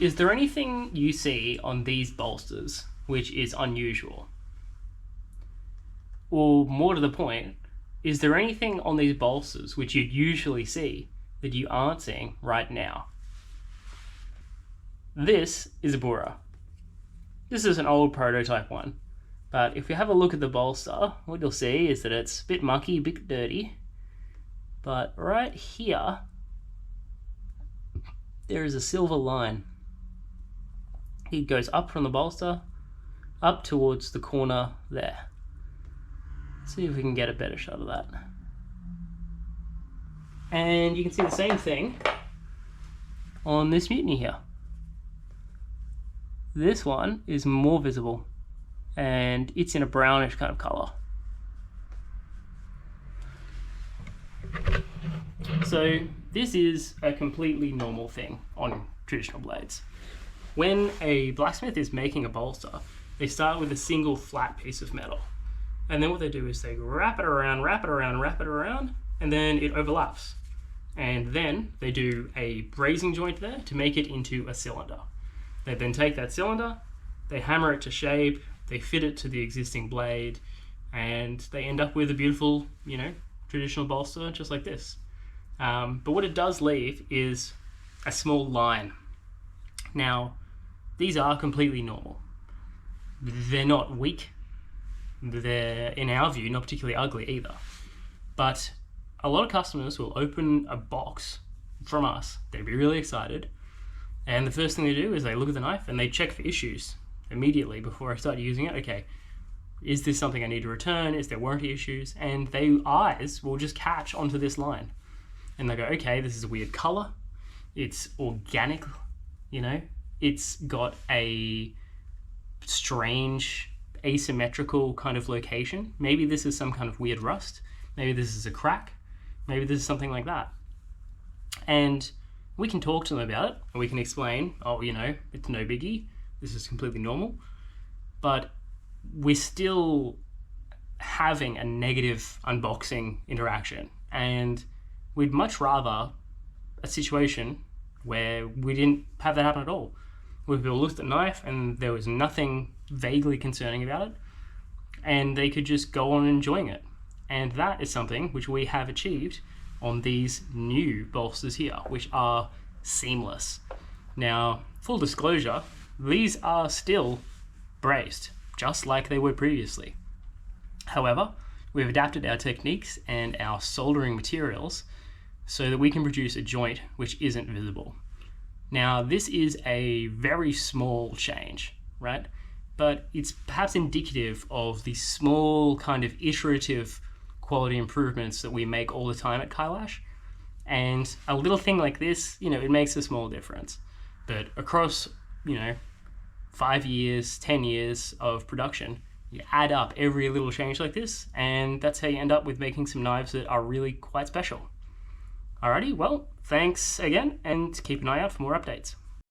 Is there anything you see on these bolsters which is unusual? Or more to the point, is there anything on these bolsters which you'd usually see that you aren't seeing right now? This is a Bura. This is an old prototype one, but if you have a look at the bolster, what you'll see is that it's a bit mucky, a bit dirty, but right here, there is a silver line. It goes up from the bolster, up towards the corner there. Let's see if we can get a better shot of that. And you can see the same thing on this mutiny here. This one is more visible, and it's in a brownish kind of color. So this is a completely normal thing on traditional blades. When a blacksmith is making a bolster, they start with a single flat piece of metal. And then what they do is they wrap it around, and then it overlaps. And then they do a brazing joint there to make it into a cylinder. They then take that cylinder, they hammer it to shape, they fit it to the existing blade, and they end up with a beautiful, traditional bolster just like this. But what it does leave is a small line. Now, these are completely normal. They're not weak. They're, in our view, not particularly ugly either. But a lot of customers will open a box from us. They'd be really excited. And the first thing they do is they look at the knife and they check for issues immediately before I start using it. Okay, is this something I need to return? Is there warranty issues? And their eyes will just catch onto this line. And they go, okay, this is a weird color. It's organic, It's got a strange asymmetrical kind of location. Maybe this is some kind of weird rust. Maybe this is a crack. Maybe this is something like that. And we can talk to them about it, and we can explain, it's no biggie. This is completely normal. But we're still having a negative unboxing interaction. And we'd much rather a situation where we didn't have that happen at all. Where people looked at the knife and there was nothing vaguely concerning about it, and they could just go on enjoying it. And that is something which we have achieved on these new bolsters here, which are seamless. Now, full disclosure, these are still braced, just like they were previously. However, we've adapted our techniques and our soldering materials so that we can produce a joint which isn't visible. Now, this is a very small change, right? But it's perhaps indicative of the small kind of iterative quality improvements that we make all the time at Kailash. And a little thing like this, it makes a small difference. But across, 5 years, 10 years of production, you add up every little change like this, and that's how you end up with making some knives that are really quite special. Alrighty, well, thanks again, and keep an eye out for more updates.